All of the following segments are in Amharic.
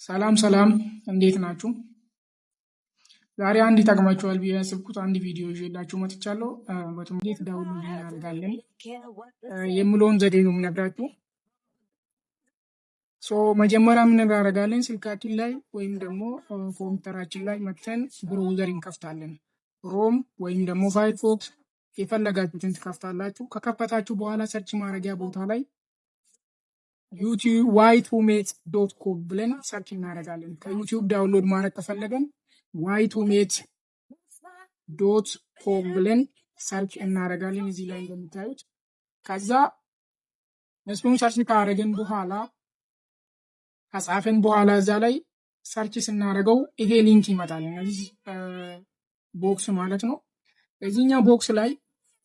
ሰላም ሰላም፣ እንዴት ናችሁ? ዛሬ አንድ ይጠቅማችኋል ብዬ ያሰብኩት አንድ ቪዲዮ ይዤላችሁ መጥቻለሁ። እንዴት ዳውንሎድ እናደርጋለን የምለውን ዘዴ ነው የምነግራችሁ። መጀመሪያ ምን እናደርጋለን? ስልካችን ላይ ወይም ደግሞ ኮምፒውተራችን ላይ መጥተን ብሮውዘር እንከፍታለን። ክሮም ወይም ደግሞ ፋይርፎክስ የፈለጋችሁትን ትከፍታላችሁ። ከከፈታችሁ በኋላ ሰርች ማድረጊያ ቦታ ላይ ዩቲዩብ y2mate.com ብለን ሰርች እናደርጋለን። ከዩቲዩብ ዳውንሎድ ማድረግ ከፈለገን y2mate.com ብለን ሰርች እናደርጋለን እዚህ ላይ እንደምታዩት። ከዛ እሱን ሰርች ካደረግን በኋላ ከጻፈን በኋላ እዛ ላይ ሰርች ስናደርገው ይሄ ሊንክ ይመጣል። እዚህ ቦክስ ማለት ነው። እዚህኛው ቦክስ ላይ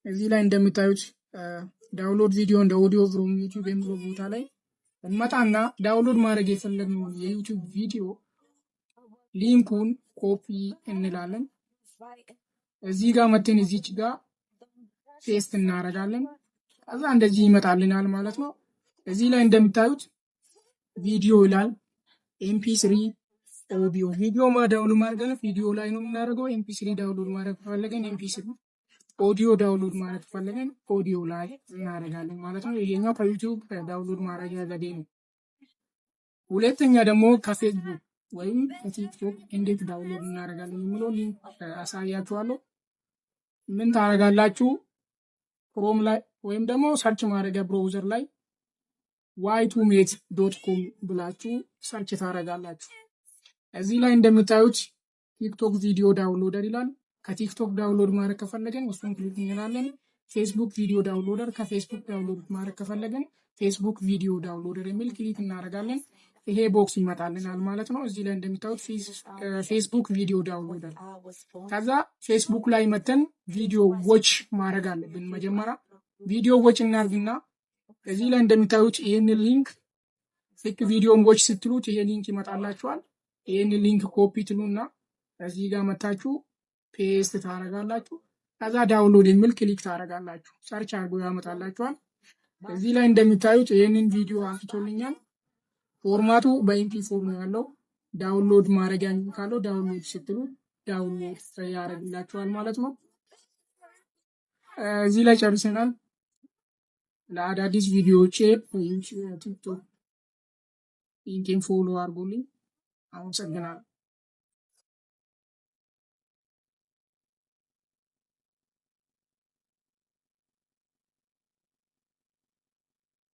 እዚህ ላይ እንደምታዩት ዳውንሎድ ቪዲዮ እንደ ኦዲዮ ፍሮም ዩቲዩብ የሚለው ቦታ ላይ እንመጣና ዳውንሎድ ማድረግ የፈለግነውን የዩቲዩብ ቪዲዮ ሊንኩን ኮፒ እንላለን። እዚህ ጋር መተን እዚች ጋር ፔስት እናደርጋለን። ከዛ እንደዚህ ይመጣልናል ማለት ነው። እዚህ ላይ እንደምታዩት ቪዲዮ ይላል። ኤምፒ3 ኦዲዮ ቪዲዮ ዳውንሎድ ማድረግ ቪዲዮ ላይ ነው የምናደርገው። ኤምፒ3 ዳውንሎድ ማድረግ ከፈለገን ኤምፒ3፣ ኦዲዮ ዳውንሎድ ማድረግ ከፈለገን ኦዲዮ ላይ እናደርጋለን ማለት ነው። ይሄኛው ከዩቲዩብ ዳውንሎድ ማድረጊያ ዘዴ ነው። ሁለተኛ ደግሞ ከፌስቡክ ወይም ከቲክቶክ እንዴት ዳውንሎድ እናደርጋለን የሚለው ሊንክ አሳያችኋለሁ። ምን ታደርጋላችሁ? ክሮም ላይ ወይም ደግሞ ሰርች ማድረጊያ ብራውዘር ላይ y2mate.com ብላችሁ ሰርች ታደርጋላችሁ። እዚህ ላይ እንደምታዩት ቲክቶክ ቪዲዮ ዳውንሎደር ይላል። ከቲክቶክ ዳውንሎድ ማድረግ ከፈለገን እሱን ክሊክ እንላለን። ፌስቡክ ቪዲዮ ዳውንሎደር ከፌስቡክ ዳውንሎድ ማድረግ ከፈለገን ፌስቡክ ቪዲዮ ዳውንሎደር የሚል ክሊክ እናደርጋለን። ይሄ ቦክስ ይመጣልናል ማለት ነው። እዚህ ላይ እንደምታዩት ፌስቡክ ቪዲዮ ዳውንሎደር። ከዛ ፌስቡክ ላይ መተን ቪዲዮ ዎች ማድረግ አለብን። መጀመሪያ ቪዲዮ ዎች እናርግና እዚህ ላይ እንደምታዩት ይሄንን ሊንክ ልክ ቪዲዮን ዎች ስትሉት ይሄ ሊንክ ይመጣላችኋል። ይሄንን ሊንክ ኮፒ ትሉና እዚህ ጋር መታችሁ ፔስት ታደርጋላችሁ። ከዛ ዳውንሎድ የሚል ክሊክ ታደርጋላችሁ። ሰርች አድርጎ ያመጣላችኋል። እዚህ ላይ እንደምታዩት ይሄንን ቪዲዮ አንስቶልኛል። ፎርማቱ በኤምፒ4 ነው ያለው። ዳውንሎድ ማድረጊያ ካለው ዳውንሎድ ስትሉ ዳውንሎድ ያደርግላችኋል ማለት ነው። እዚህ ላይ ጨርሰናል። ለአዳዲስ ቪዲዮዎቼ ቲክቶክ ሊንኬን ፎሎ አድርጉልኝ። አመሰግናለሁ።